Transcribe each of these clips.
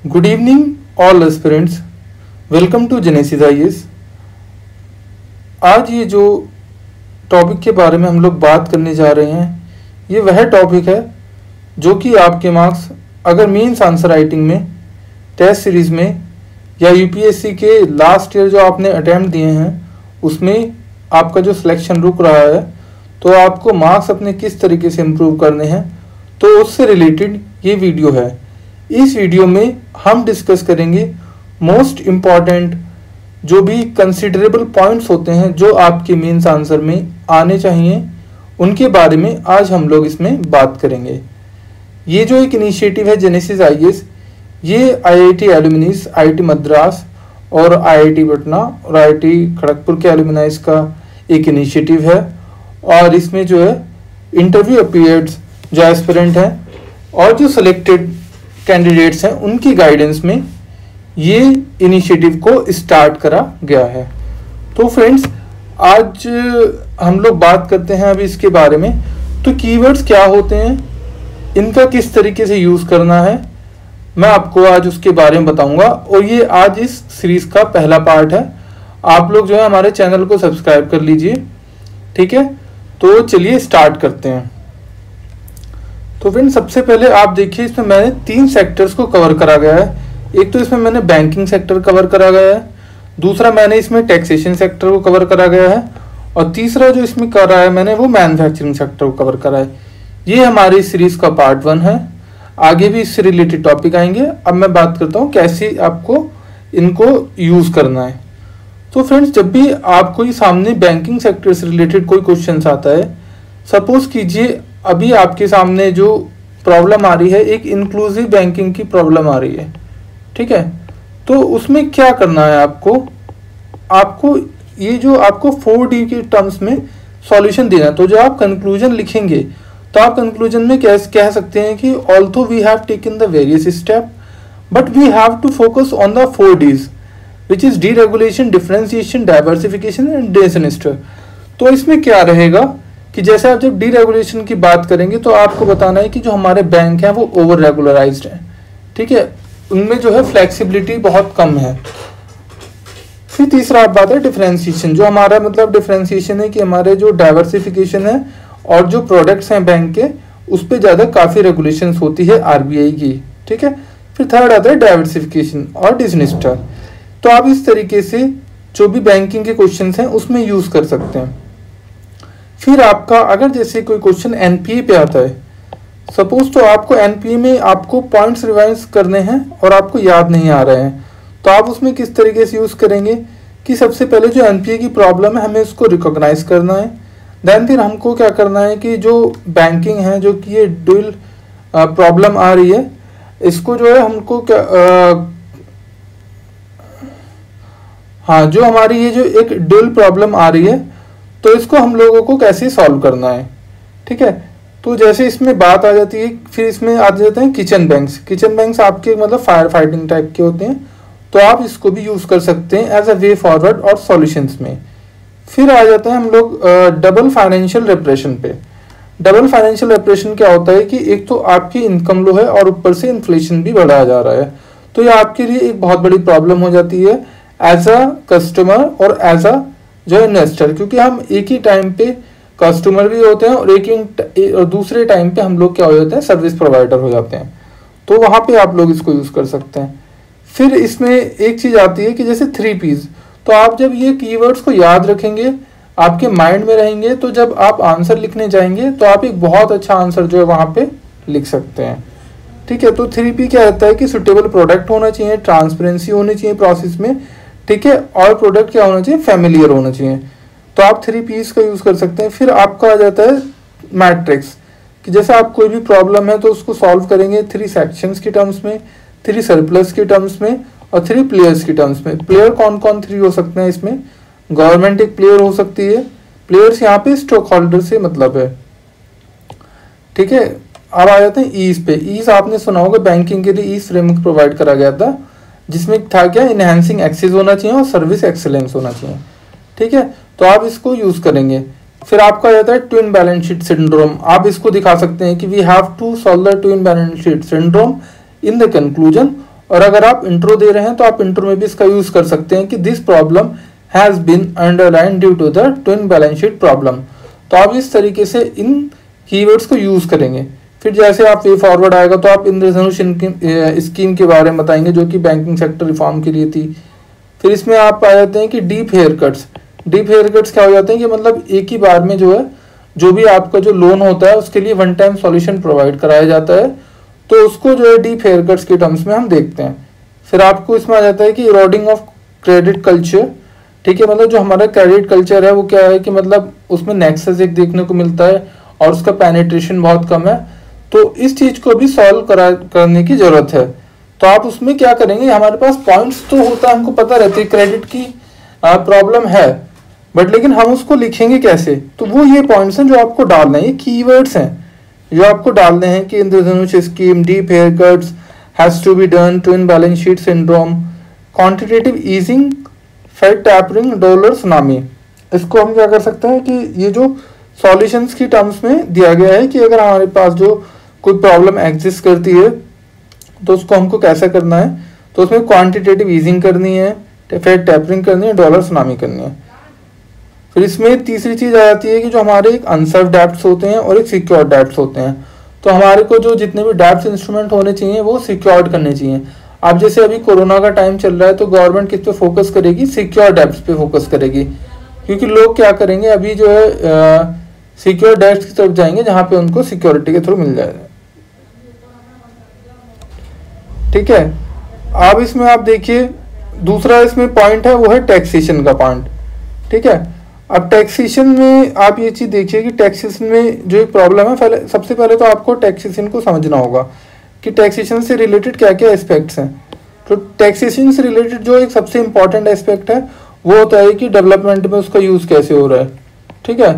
Good evening, all aspirants. Welcome to Genesis IAS. आज ये जो टॉपिक के बारे में हम लोग बात करने जा रहे हैं, ये वह टॉपिक है जो कि आपके मार्क्स अगर मेंस आंसर राइटिंग में, टेस्ट सीरीज में या यूपीएससी के लास्ट ईयर जो आपने अटैम्प्ट दिए हैं उसमें आपका जो सिलेक्शन रुक रहा है, तो आपको मार्क्स अपने किस तरीके से इम्प्रूव करने हैं, तो उससे रिलेटेड ये वीडियो है। इस वीडियो में हम डिस्कस करेंगे मोस्ट इम्पॉर्टेंट जो भी कंसिडरेबल पॉइंट्स होते हैं जो आपके मेंस आंसर में आने चाहिए, उनके बारे में आज हम लोग इसमें बात करेंगे। ये जो एक इनिशिएटिव है जेनेसिस आईएएस, ये आईआईटी एलुमनीज, आईआईटी मद्रास और आईआईटी पटना और आईआईटी खड़गपुर के एलुमनाइज का एक इनिशिएटिव है। और इसमें जो है इंटरव्यू अपीयर्स जो एस्पिरेंट हैं और जो सिलेक्टेड कैंडिडेट्स हैं उनकी गाइडेंस में ये इनिशिएटिव को स्टार्ट करा गया है। तो फ्रेंड्स, आज हम लोग बात करते हैं अभी इसके बारे में। तो कीवर्ड्स क्या होते हैं, इनका किस तरीके से यूज़ करना है, मैं आपको आज उसके बारे में बताऊंगा। और ये आज इस सीरीज का पहला पार्ट है। आप लोग जो है हमारे चैनल को सब्सक्राइब कर लीजिए, ठीक है। तो चलिए स्टार्ट करते हैं। तो फ्रेंड, सबसे पहले आप देखिए, इसमें मैंने 3 सेक्टर्स को कवर करा गया है। एक तो इसमें मैंने बैंकिंग सेक्टर कवर करा गया है, दूसरा मैंने इसमें टैक्सेशन सेक्टर को कवर करा गया है, और तीसरा जो इसमें करा है मैंने वो मैन्युफैक्चरिंग सेक्टर को कवर करा है। ये हमारी सीरीज का पार्ट 1 है। आगे भी इससे रिलेटेड टॉपिक आएंगे। अब मैं बात करता हूँ कैसे आपको इनको यूज करना है। तो फ्रेंड्स, जब भी आपको ये सामने बैंकिंग सेक्टर से रिलेटेड कोई क्वेश्चन आता है, सपोज कीजिए अभी आपके सामने जो प्रॉब्लम आ रही है, एक इंक्लूसिव बैंकिंग की प्रॉब्लम आ रही है, ठीक है। तो उसमें क्या करना है आपको ये जो आपको 4D के टर्म्स में सॉल्यूशन देना है। तो जो आप कंक्लूजन लिखेंगे, तो आप कंक्लूजन में कह सकते हैं कि although we have taken the various step but we have to focus on the 4Ds which is deregulation, differentiation, diversification and disinvestor. तो इसमें क्या रहेगा कि जैसे आप जब डीरेगुलेशन की बात करेंगे तो आपको बताना है कि जो हमारे बैंक हैं वो ओवर रेगुलराइज्ड हैं, ठीक है, उनमें जो है फ्लेक्सिबिलिटी बहुत कम है। फिर तीसरा आप बात है डिफरेंशिएशन, जो हमारा मतलब डिफरेंशिएशन है कि हमारे जो डाइवर्सिफिकेशन है और जो प्रोडक्ट्स हैं बैंक के, उस पर ज़्यादा काफ़ी रेगुलेशंस होती है आरबीआई की, ठीक है। फिर थर्ड आता है डाइवर्सिफिकेशन और डिसइन्वेस्टर। तो आप इस तरीके से जो भी बैंकिंग के क्वेश्चंस हैं उसमें यूज़ कर सकते हैं। फिर आपका अगर जैसे कोई क्वेश्चन एनपीए पे आता है, सपोज तो आपको एनपीए में आपको पॉइंट्स रिवाइज करने हैं और आपको याद नहीं आ रहे हैं, तो आप उसमें किस तरीके से यूज़ करेंगे कि सबसे पहले जो एनपीए की प्रॉब्लम है हमें उसको रिकॉग्नाइज करना है। देन फिर हमको क्या करना है कि जो बैंकिंग है, जो कि ये ड्यूल प्रॉब्लम आ रही है, इसको जो है हमको क्या जो हमारी ये जो एक ड्यूल प्रॉब्लम आ रही है, तो इसको हम लोगों को कैसे सॉल्व करना है, ठीक है। तो जैसे इसमें बात आ जाती है, फिर इसमें आ जाते हैं किचन बैंक्स। किचन बैंक्स आपके मतलब फायर फाइटिंग टाइप के होते हैं, तो आप इसको भी यूज़ कर सकते हैं एज अ वे फॉरवर्ड और सॉल्यूशंस में। फिर आ जाते हैं हम लोग डबल फाइनेंशियल रेपरेशन पे। डबल फाइनेंशियल रेपरेशन क्या होता है कि एक तो आपकी इनकम लो है और ऊपर से इन्फ्लेशन भी बढ़ाया जा रहा है, तो ये आपके लिए एक बहुत बड़ी प्रॉब्लम हो जाती है एज अ कस्टमर और एज अ जो इन्वेस्टर, क्योंकि हम एक ही टाइम पे कस्टमर भी होते हैं और दूसरे टाइम पे हम लोग क्या हो जाते हैं, सर्विस प्रोवाइडर हो जाते हैं। तो वहाँ पे आप लोग इसको यूज़ कर सकते हैं। फिर इसमें एक चीज़ आती है कि जैसे 3Ps, तो आप जब ये कीवर्ड्स को याद रखेंगे, आपके माइंड में रहेंगे, तो जब आप आंसर लिखने जाएंगे तो आप एक बहुत अच्छा आंसर जो है वहाँ पे लिख सकते हैं, ठीक है। तो 3P क्या रहता है कि सुटेबल प्रोडक्ट होना चाहिए, ट्रांसपेरेंसी होनी चाहिए प्रोसेस में, ठीक है, और प्रोडक्ट क्या होना चाहिए, फैमिलियर होना चाहिए। तो आप 3Ps का यूज़ कर सकते हैं। फिर आपका आ जाता है मैट्रिक्स, कि जैसे आप कोई भी प्रॉब्लम है तो उसको सॉल्व करेंगे 3 सेक्शंस के टर्म्स में, 3 सरप्लस के टर्म्स में और 3 प्लेयर्स के टर्म्स में। प्लेयर कौन कौन 3 हो सकते हैं इसमें, गवर्नमेंट एक प्लेयर हो सकती है, प्लेयर्स यहाँ पे स्टॉक होल्डर से मतलब है, ठीक है। अब आ जाते हैं ईज पे। ईज आपने सुना होगा, बैंकिंग के लिए ईज फ्रेमवर्क प्रोवाइड करा गया था, जिसमें था क्या, इनहैंसिंग एक्सेस होना चाहिए और सर्विस एक्सेलेंस होना चाहिए, ठीक है। तो आप इसको यूज करेंगे। फिर आपका आ जाता है ट्विन बैलेंस शीट सिंड्रोम। आप इसको दिखा सकते हैं कि we have to solve the twin balance sheet syndrome in the conclusion और अगर आप इंट्रो दे रहे हैं तो आप इंट्रो में भी इसका यूज कर सकते हैं कि this problem has been underline due to the twin balance sheet problem. तो आप इस तरीके से इन कीवर्ड्स को यूज करेंगे। फिर जैसे आप वे फॉरवर्ड आएगा तो आप इंद्रधनुष स्कीम के बारे में बताएंगे जो कि बैंकिंग सेक्टर रिफॉर्म के लिए थी। फिर इसमें आप आ जाते हैं कि deep hair cuts. Deep hair cuts क्या हो जाते हैं कि मतलब एक ही बार में जो है जो भी आपका जो लोन होता है उसके लिए वन टाइम सॉल्यूशन प्रोवाइड कराया जाता है, तो उसको जो है डीप हेयर कट्स के टर्म्स में हम देखते हैं। फिर आपको इसमें आ जाता है कि इरोडिंग ऑफ क्रेडिट कल्चर। ठीक है, मतलब जो हमारा क्रेडिट कल्चर है वो क्या है कि मतलब उसमें नेक्सस एक देखने को मिलता है और उसका पेनिट्रेशन बहुत कम है, तो इस चीज को भी सॉल्व करने की जरूरत है। तो आप उसमें क्या करेंगे, हमारे पास पॉइंट्स तो होता है, हमको पता रहती है क्रेडिट की प्रॉब्लम है, बट लेकिन हम उसको लिखेंगे कैसे, तो वो ये पॉइंट्स हैं जो आपको डालने हैं, ये कीवर्ड्स हैं जो आपको डालने हैं कि Indradhanush scheme, deep hair cuts, has to be done, twin balance sheet syndrome, quantitative easing, fed tapering, dollar tsunami. इसको हम क्या कर सकते हैं कि ये जो सॉल्यूशंस की टर्म्स में दिया गया है कि अगर हमारे पास जो कोई प्रॉब्लम एग्जिस्ट करती है तो उसको हमको कैसे करना है, तो उसमें क्वांटिटेटिव ईजिंग करनी है, फेड टैपरिंग करनी है, डॉलर सुनामी करनी है। फिर इसमें तीसरी चीज आ जाती है कि जो हमारे एक अनसर्व डेब्ट्स होते हैं और एक सिक्योर्ड डेब्ट्स होते हैं। तो हमारे को जो जितने भी डेब्ट्स इंस्ट्रूमेंट होने चाहिए वो सिक्योर्ड करने चाहिए। अब जैसे अभी कोरोना का टाइम चल रहा है तो गवर्नमेंट किस पे फोकस करेगी, सिक्योर डेब्ट्स पे फोकस करेगी, क्योंकि लोग क्या करेंगे अभी जो है सिक्योर डेब्ट्स की तरफ जाएंगे जहां पे उनको सिक्योरिटी के थ्रू मिल जाएगा। ठीक है, अब इसमें आप देखिए दूसरा इसमें पॉइंट है वो है टैक्सेशन का पॉइंट। ठीक है, अब टैक्सेशन में आप ये चीज देखिए कि टैक्सेशन में जो एक प्रॉब्लम है, सबसे पहले तो आपको टैक्सेशन को समझना होगा कि टैक्सेशन से रिलेटेड क्या क्या एस्पेक्ट्स हैं। तो टैक्सेशन से रिलेटेड जो एक सबसे इंपॉर्टेंट एस्पेक्ट है वो होता है कि डेवलपमेंट में उसका यूज कैसे हो रहा है। ठीक है,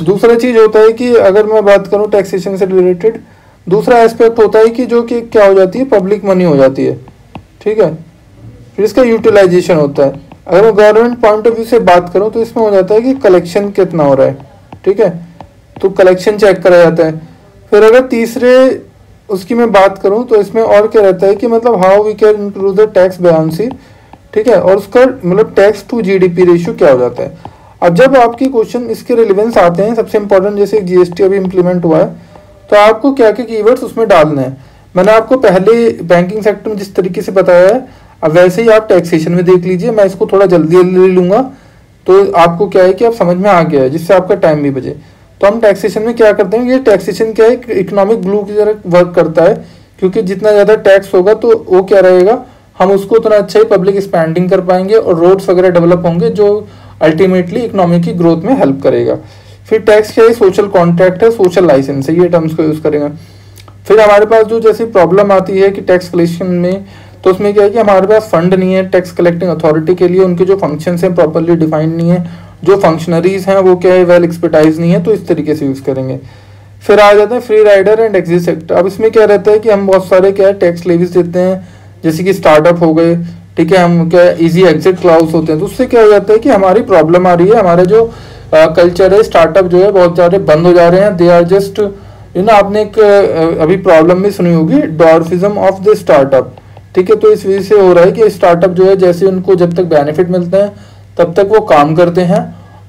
दूसरा चीज होता है कि अगर मैं बात करूं टैक्सेशन से रिलेटेड, दूसरा एस्पेक्ट होता है कि जो कि क्या हो जाती है, पब्लिक मनी हो जाती है। ठीक है, फिर इसका यूटिलाइजेशन होता है। अगर मैं गवर्नमेंट पॉइंट ऑफ व्यू से बात करूं तो इसमें हो जाता है कि कलेक्शन कितना हो रहा है। ठीक है, तो कलेक्शन चेक करा जाता है। फिर अगर तीसरे उसकी मैं बात करूं तो इसमें और क्या रहता है कि मतलब how we can include the tax buoyancy. ठीक है, और उसका मतलब टैक्स टू जीडीपी रेशियो क्या हो जाता है। अब जब आपके क्वेश्चन इसके रिलेवेंस आते हैं, सबसे इंपॉर्टेंट जैसे जीएसटी अभी इंप्लीमेंट हुआ है तो आपको क्या क्या कीवर्ड्स उसमें डालने हैं। मैंने आपको पहले बैंकिंग सेक्टर में जिस तरीके से बताया है, अब वैसे ही आप टैक्सेशन में देख लीजिए। मैं इसको थोड़ा जल्दी ले लूंगा तो आपको क्या है कि आप समझ में आ गया है, जिससे आपका टाइम भी बचे। तो हम टैक्सेशन में क्या करते हैं, ये टैक्सेशन क्या है, इकोनॉमिक ग्लू की तरह वर्क करता है, क्योंकि जितना ज्यादा टैक्स होगा तो वो क्या रहेगा, हम उसको उतना अच्छा ही पब्लिक स्पेंडिंग कर पाएंगे और रोड्स वगैरह डेवलप होंगे जो अल्टीमेटली इकोनॉमी की ग्रोथ में हेल्प करेगा। फिर टैक्स क्या है, सोशल कॉन्ट्रैक्ट है, सोशल लाइसेंस है, ये टर्म्स को यूज करेंगे। फिर हमारे पास जो जैसे प्रॉब्लम आती है कि टैक्स कलेक्शन में, तो उसमें क्या है कि हमारे पास फंड नहीं है टैक्स कलेक्टिंग अथॉरिटी के लिए, उनके जो फंक्शंस हैं प्रॉपर्ली डिफाइंड नहीं है, जो फंक्शनरीज हैं वो क्या है वेल एक्सपर्टाइज नहीं है, तो इस तरीके से यूज करेंगे। फिर आ जाते हैं free rider and exit act. अब इसमें क्या रहता है कि हम बहुत सारे क्या है टैक्स लेवीज देते हैं, जैसे कि स्टार्टअप हो गए। ठीक है, हम क्या इजी एग्जिट क्लाउज होते हैं, तो उससे क्या हो जाता है कि हमारी प्रॉब्लम आ रही है, हमारे जो कल्चर है स्टार्टअप जो है बहुत सारे बंद हो जा रहे हैं, दे आर जस्ट आपने एक अभी प्रॉब्लम भी सुनी होगी, डॉर्फिज्म ऑफ द स्टार्टअप। ठीक है, तो इस वजह से हो रहा है कि स्टार्टअप जो है जैसे उनको जब तक बेनिफिट मिलते हैं तब तक वो काम करते हैं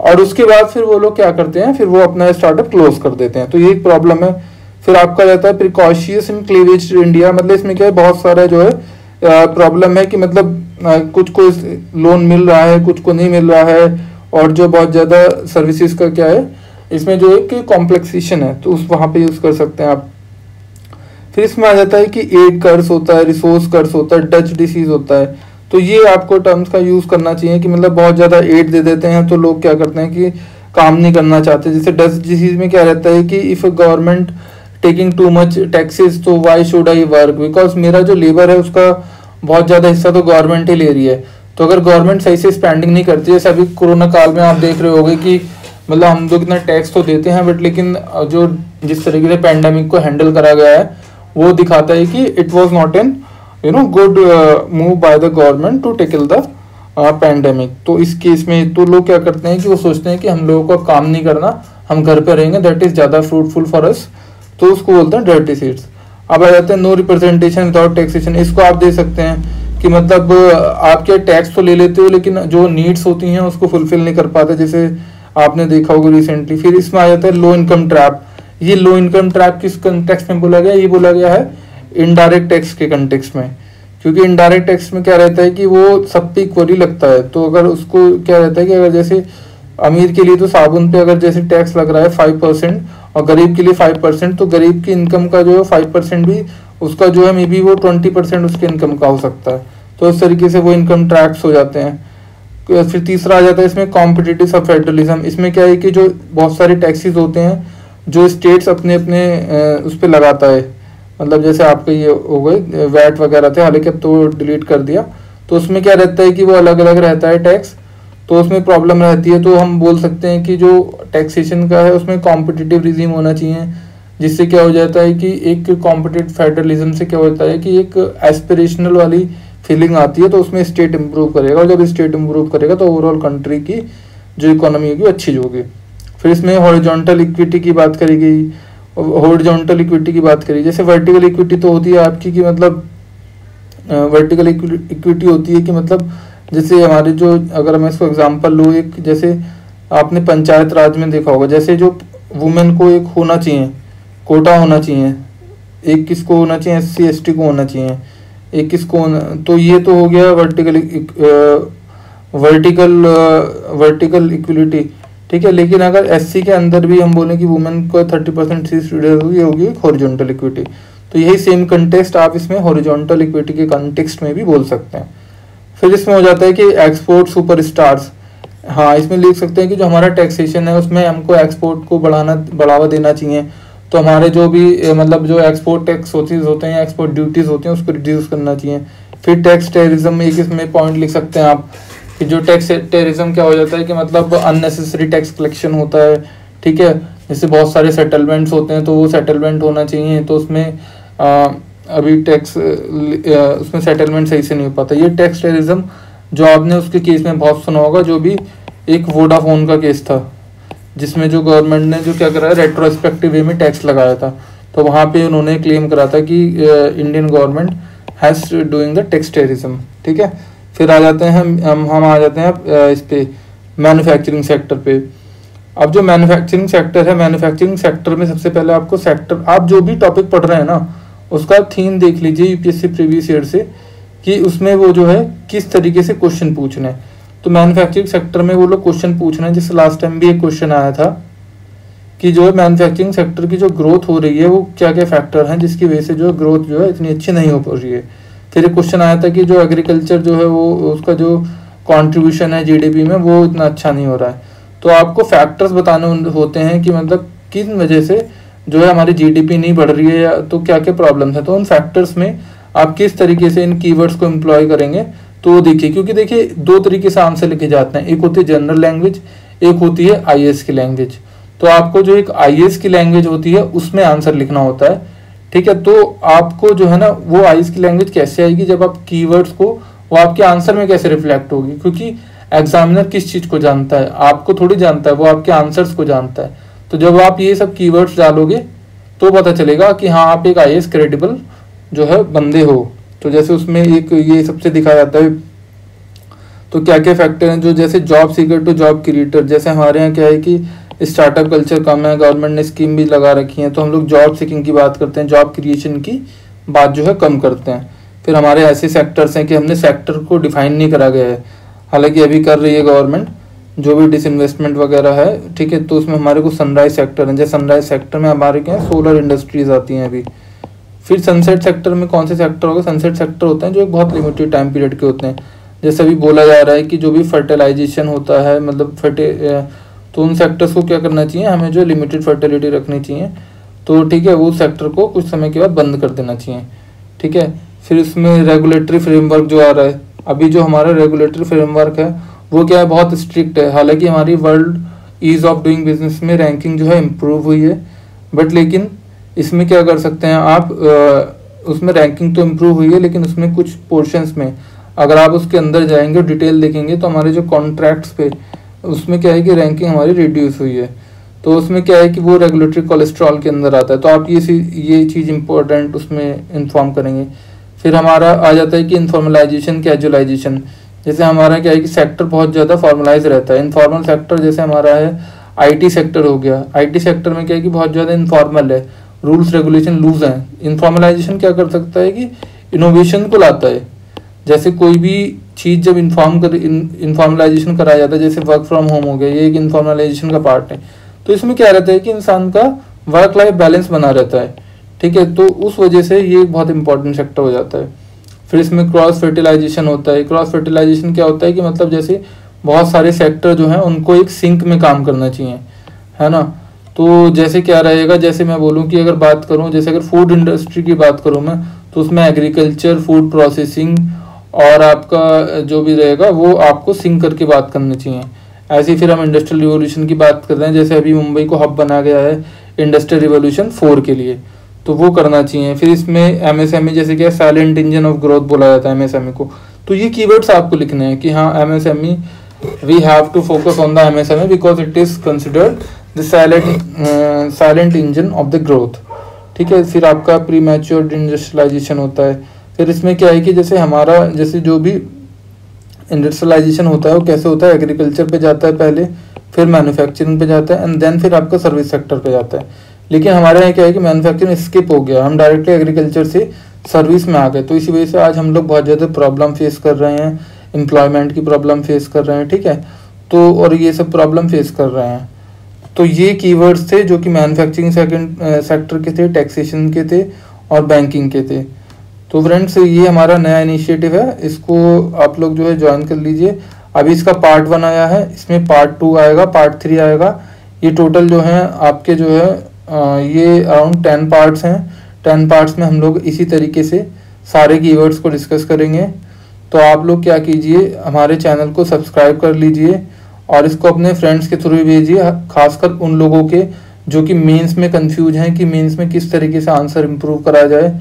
और उसके बाद फिर वो लोग क्या करते हैं, फिर वो अपना स्टार्टअप क्लोज कर देते हैं, तो ये एक प्रॉब्लम है। फिर आपका रहता है precautious in cleavage to India, मतलब इसमें क्या है बहुत सारा जो है प्रॉब्लम है कि मतलब कुछ को लोन मिल रहा है, कुछ को नहीं मिल रहा है, और जो बहुत ज्यादा सर्विसेज का क्या है इसमें जो एक कॉम्प्लेक्सेशन है, तो उस वहां पे यूज कर सकते हैं आप। फिर इसमें आ जाता है कि एड कर्स होता है, रिसोर्स कर्स होता है, डच डिसीज होता है, तो ये आपको टर्म्स का यूज करना चाहिए कि मतलब बहुत ज्यादा एड दे देते हैं तो लोग क्या करते हैं कि काम नहीं करना चाहते। जैसे डच डिसीज में क्या रहता है कि if government taking too much taxes तो why should I work, because मेरा जो लेबर है उसका बहुत ज्यादा हिस्सा तो गवर्नमेंट ही ले रही है, तो अगर गवर्नमेंट सही से स्पेंडिंग नहीं करती है, जैसे अभी कोरोना काल में आप देख रहे होंगे कि मतलब हम लोग इतना टैक्स तो देते हैं बट लेकिन जो जिस तरीके से पैंडेमिक को हैंडल करा गया है वो दिखाता है कि it was not an good move by the government to tackle the pandemic. तो इस केस में तो लोग क्या करते हैं कि वो सोचते हैं कि हम लोगों को काम नहीं करना, हम घर पे रहेंगे, दैट इज ज्यादा फ्रूटफुल फॉर अस, तो उसको बोलते हैं डर्टी सीड्स। अब आ जाते हैं नो रिप्रेजेंटेशन विदाउट टैक्सेशन। इसको आप दे सकते हैं कि मतलब आप क्या टैक्स तो ले लेते हो लेकिन जो नीड्स होती हैं उसको फुलफिल नहीं कर पाते, जैसे आपने देखा होगा रिसेंटली। फिर इसमें आ जाता है लो इनकम ट्रैप। ये लो इनकम ट्रैप किस कंटेक्स्ट में बोला गया, ये बोला गया है इनडायरेक्ट टैक्स के कंटेक्स्ट में, क्योंकि इनडायरेक्ट टैक्स में क्या रहता है कि वो सब पे इक्वली लगता है। तो अगर उसको क्या रहता है कि अगर जैसे अमीर के लिए तो साबुन पे अगर जैसे टैक्स लग रहा है 5% और गरीब के लिए 5%, तो गरीब की इनकम का जो है 5% भी उसका जो है मे बी वो 20% उसके इनकम का हो सकता है। तो इस तरीके से वो इनकम टैक्स हो जाते हैं। फिर तीसरा आ जाता है इसमें कॉम्पिटिटिव सब फेडरलिज्म। इसमें क्या है कि जो बहुत सारे टैक्सेस होते हैं जो स्टेट्स अपने अपने उस पर लगाता है, मतलब जैसे आपके ये हो गए वैट वगैरह थे, हालांकि अब तो डिलीट कर दिया। तो उसमें क्या रहता है कि वो अलग अलग रहता है टैक्स, तो उसमें प्रॉब्लम रहती है। तो हम बोल सकते हैं कि जो टैक्सेशन का है उसमें कॉम्पिटिटिव रिजीम होना चाहिए, जिससे क्या हो जाता है कि एक कॉम्पिटिटिव फेडरलिज्म से क्या होता है कि एक एस्पिरेशनल वाली फीलिंग आती है। तो उसमें स्टेट इंप्रूव करेगा, और जब स्टेट इंप्रूव करेगा तो ओवरऑल कंट्री की जो इकोनॉमी होगी अच्छी होगी। फिर इसमें हॉरिजॉन्टल इक्विटी की बात करी गई। हॉरिजॉन्टल इक्विटी की बात करी, जैसे वर्टिकल इक्विटी तो होती है आपकी कि मतलब वर्टिकल इक्विटी होती है कि मतलब जैसे हमारे जो, अगर मैं इसको एग्जांपल लूँ, एक जैसे आपने पंचायत राज में देखा होगा, जैसे जो वुमेन को एक होना चाहिए, कोटा होना चाहिए, एक किसको होना चाहिए, SC ST को होना चाहिए, एक किसको होना, तो ये तो हो गया वर्टिकल इक्विलिटी, ठीक है। लेकिन अगर SC के अंदर भी हम बोलें कि वुमेन को 30% सीट होगी, होगी हॉरिजॉन्टल इक्विटी। तो यही सेम कंटेक्स्ट आप इसमें हॉरिजॉन्टल इक्विटी के कंटेक्स्ट में भी बोल सकते हैं। फिर इसमें हो जाता है कि एक्सपोर्ट सुपरस्टार्स। हाँ, इसमें लिख सकते हैं कि जो हमारा टैक्सेशन है उसमें हमको एक्सपोर्ट को बढ़ावा देना चाहिए। तो हमारे जो भी मतलब जो एक्सपोर्ट टैक्स होते हैं, एक्सपोर्ट ड्यूटीज होते हैं, उसको रिड्यूस करना चाहिए। फिर टैक्स टेररिज्म, एक इसमें पॉइंट लिख सकते हैं आप कि जो टैक्स टेररिज्म क्या हो जाता है कि मतलब अननेसेसरी टैक्स कलेक्शन होता है, ठीक है। जैसे बहुत सारे सेटलमेंट्स होते हैं तो वो सेटलमेंट होना चाहिए, तो उसमें अभी टैक्स उसमें सेटलमेंट सही से नहीं हो पाता। ये टैक्स टेररिज्म जो आपने उसके केस में बहुत सुना होगा, जो भी एक वोडाफोन का केस था, जिसमें जो गवर्नमेंट ने जो क्या करा, रेट्रोस्पेक्टिव वे में टैक्स लगाया था। तो वहाँ पे उन्होंने क्लेम करा था कि Indian government has doing the tax terrorism, ठीक है। फिर आ जाते हैं हम आ जाते हैं इस पे मैन्युफैक्चरिंग सेक्टर पे। अब जो मैन्युफैक्चरिंग सेक्टर है, मैन्युफैक्चरिंग सेक्टर में सबसे पहले आपको सेक्टर, आप जो भी टॉपिक पढ़ रहे हैं ना उसका थीम देख लीजिए यूपीएससी प्रीवियस ईयर से, कि उसमें वो जो है किस तरीके से क्वेश्चन पूछने हैं। तो मैन्युफैक्चरिंग सेक्टर में वो लोग क्वेश्चन पूछ रहे हैं, जैसे लास्ट टाइम भी एक क्वेश्चन आया था कि जो है मैन्युफैक्चरिंग सेक्टर की जो ग्रोथ हो रही है वो क्या क्या फैक्टर हैं जिसकी वजह से जो ग्रोथ जो है इतनी अच्छी नहीं हो पा रही है। फिर एक क्वेश्चन आया था कि जो एग्रीकल्चर जो है वो उसका जो कॉन्ट्रीब्यूशन है जीडीपी में वो इतना अच्छा नहीं हो रहा है। तो आपको फैक्टर्स बताने होते हैं कि मतलब किस वजह से जो है हमारी जीडीपी नहीं बढ़ रही है, या तो क्या क्या प्रॉब्लम्स है। तो उन फैक्टर्स में आप किस तरीके से इन कीवर्ड्स को एम्प्लॉय करेंगे, तो देखिए, क्योंकि देखिए दो तरीके से आंसर लिखे जाते हैं, एक होती है जनरल लैंग्वेज, एक होती है आईएएस की लैंग्वेज। तो आपको जो एक आईएएस की लैंग्वेज होती है उसमें आंसर लिखना होता है, ठीक है। तो आपको जो है ना वो आईएएस की लैंग्वेज कैसे आएगी, जब आप कीवर्ड्स को वो आपके आंसर में कैसे रिफ्लेक्ट होगी, क्योंकि एग्जामिनर किस चीज को जानता है, आपको थोड़ी जानता है, वो आपके आंसर्स को जानता है। तो जब आप ये सब कीवर्ड्स डालोगे तो पता चलेगा कि हाँ आप एक आईएएस क्रेडिबल जो है बंदे हो। तो जैसे उसमें एक ये सबसे दिखाया जाता है तो क्या क्या फैक्टर हैं, जो जैसे job seeker to job creator. जैसे हमारे यहाँ क्या है कि स्टार्टअप कल्चर कम है, गवर्नमेंट ने स्कीम भी लगा रखी है, तो हम लोग जॉब सीकिंग की बात करते हैं, जॉब क्रिएशन की बात जो है कम करते हैं। फिर हमारे ऐसे सेक्टर्स हैं कि हमने सेक्टर को डिफाइन नहीं करा गया है, हालांकि अभी कर रही है गवर्नमेंट जो भी डिसइन्वेस्टमेंट वगैरह है, ठीक है। तो उसमें हमारे को सनराइज सेक्टर है, जैसे सनराइज सेक्टर में हमारे क्या सोलर इंडस्ट्रीज आती हैं अभी। फिर सनसेट सेक्टर में कौन से सेक्टर होगा, सनसेट सेक्टर होते हैं जो एक बहुत लिमिटेड टाइम पीरियड के होते हैं। जैसे अभी बोला जा रहा है कि जो भी फर्टिलाइजेशन होता है, मतलब तो उन सेक्टर्स को क्या करना चाहिए, हमें जो लिमिटेड फर्टिलिटी रखनी चाहिए, तो ठीक है वो सेक्टर को कुछ समय के बाद बंद कर देना चाहिए, ठीक है। फिर इसमें रेगुलेटरी फ्रेमवर्क जो आ रहा है, अभी जो हमारा रेगुलेटरी फ्रेमवर्क है वो क्या है, बहुत स्ट्रिक्ट है। हालांकि हमारी world ease of doing business में रैंकिंग जो है इम्प्रूव हुई है, बट लेकिन इसमें क्या कर सकते हैं आप, उसमें रैंकिंग तो इम्प्रूव हुई है लेकिन उसमें कुछ पोर्शंस में अगर आप उसके अंदर जाएंगे और डिटेल देखेंगे तो हमारे जो कॉन्ट्रैक्ट्स पे उसमें क्या है कि रैंकिंग हमारी रिड्यूस हुई है। तो उसमें क्या है कि वो रेगुलेटरी कोलेस्ट्रॉल के अंदर आता है, तो आप ये चीज़ इंपॉर्टेंट उसमें इन्फॉर्म करेंगे। फिर हमारा आ जाता है कि इनफॉर्मलाइजेशन कैजुअलाइजेशन। जैसे हमारा क्या है कि सेक्टर बहुत ज़्यादा फॉर्मलाइज रहता है। इनफॉर्मल सेक्टर जैसे हमारा है आईटी सेक्टर हो गया, आईटी सेक्टर में क्या है कि बहुत ज़्यादा इनफॉर्मल है, रूल्स रेगुलेशन लूज हैं। इनफॉर्मलाइजेशन क्या कर सकता है कि इनोवेशन को लाता है। जैसे कोई भी चीज़ जब इनफॉर्मलाइजेशन कराया जाता है, जैसे वर्क फ्रॉम होम हो गया, ये एक इनफॉर्मलाइजेशन का पार्ट है। तो इसमें क्या रहता है कि इंसान का वर्क लाइफ बैलेंस बना रहता है, ठीक है। तो उस वजह से ये बहुत इंपॉर्टेंट सेक्टर हो जाता है। फिर इसमें क्रॉस फर्टिलाइजेशन होता है। क्रॉस फर्टिलाइजेशन क्या होता है कि मतलब जैसे बहुत सारे सेक्टर जो हैं उनको एक सिंक में काम करना चाहिए, है ना। तो जैसे क्या रहेगा, जैसे मैं बोलूँ कि अगर बात करूँ, जैसे अगर फूड इंडस्ट्री की बात करूँ मैं, तो उसमें एग्रीकल्चर, फूड प्रोसेसिंग और आपका जो भी रहेगा वो आपको सिंक करके बात करनी चाहिए। ऐसे ही फिर हम इंडस्ट्रियल रिवोल्यूशन की बात कर रहे हैं, जैसे अभी मुंबई को हब बना गया है इंडस्ट्रियल रिवोल्यूशन 4 के लिए, तो वो करना चाहिए। फिर इसमें एमएसएमई जैसे क्या साइलेंट इंजन ऑफ ग्रोथ बोला जाता है एमएसएमई को। तो ये कीवर्ड्स आपको लिखने हैं कि हाँ MSME, we have to focus on the MSME because it is considered the silent engine of the growth, ठीक है। फिर आपका प्री मैच्योर्ड इंडस्ट्रियलाइजेशन होता है। फिर इसमें क्या है कि जैसे हमारा जैसे जो भी इंडस्ट्रियलाइजेशन होता है वो कैसे होता है, एग्रीकल्चर पे जाता है पहले, फिर मैन्युफैक्चरिंग पे जाता है, एंड देन फिर आपका सर्विस सेक्टर पे जाता है। लेकिन हमारे यहाँ क्या है कि मैन्युफैक्चरिंग स्किप हो गया, हम डायरेक्टली एग्रीकल्चर से सर्विस में आ गए। तो इसी वजह से आज हम लोग बहुत ज़्यादा प्रॉब्लम फेस कर रहे हैं, एम्प्लॉयमेंट की प्रॉब्लम फेस कर रहे हैं, ठीक है। तो और ये सब प्रॉब्लम फेस कर रहे हैं। तो ये कीवर्ड्स थे जो कि मैन्युफैक्चरिंग सेक्टर के थे, टैक्सेशन के थे और बैंकिंग के थे। तो फ्रेंड्स ये हमारा नया इनिशिएटिव है, इसको आप लोग जो है ज्वाइन कर लीजिए। अभी इसका पार्ट 1 आया है, इसमें पार्ट 2 आएगा, पार्ट 3 आएगा। ये टोटल जो है आपके जो है ये अराउंड 10 पार्ट्स हैं। 10 पार्ट्स में हम लोग इसी तरीके से सारे कीवर्ड्स को डिस्कस करेंगे। तो आप लोग क्या कीजिए, हमारे चैनल को सब्सक्राइब कर लीजिए और इसको अपने फ्रेंड्स के थ्रू भेजिए, खासकर उन लोगों के जो कि मेंस में कंफ्यूज हैं कि मेंस में किस तरीके से आंसर इम्प्रूव कराया जाए,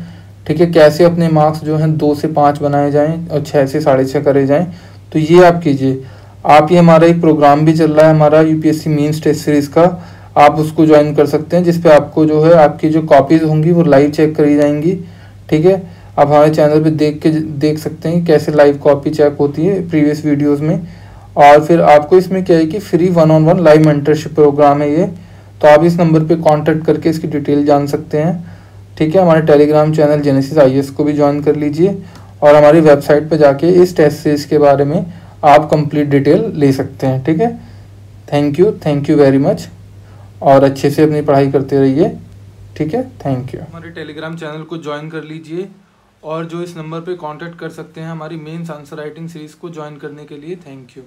ठीक है। कैसे अपने मार्क्स जो हैं 2 से 5 बनाए जाएं और 6 से 6.5 करे जाएं। तो ये आप कीजिए। आप ये हमारा एक प्रोग्राम भी चल रहा है हमारा यूपीएससी मेंस टेस्ट सीरीज का, आप उसको ज्वाइन कर सकते हैं, जिसपे आपको जो है आपकी जो कॉपीज होंगी वो लाइव चेक करी जाएंगी, ठीक है। आप हमारे चैनल पे देख सकते हैं कैसे लाइव कॉपी चेक होती है प्रीवियस वीडियोज़ में। और फिर आपको इसमें क्या है कि free 1-on-1 live mentorship programme है ये। तो आप इस नंबर पे कांटेक्ट करके इसकी डिटेल जान सकते हैं, ठीक है। हमारे टेलीग्राम चैनल जेनेसिस आईएएस को भी ज्वाइन कर लीजिए और हमारी वेबसाइट पे जाके इस टेस्ट सीरीज के बारे में आप कंप्लीट डिटेल ले सकते हैं, ठीक है। थैंक यू वेरी मच और अच्छे से अपनी पढ़ाई करते रहिए, ठीक है। Thank you. हमारे टेलीग्राम चैनल को ज्वाइन कर लीजिए और जो इस नंबर पे कांटेक्ट कर सकते हैं हमारी मेंस आंसर राइटिंग सीरीज़ को ज्वाइन करने के लिए। Thank you.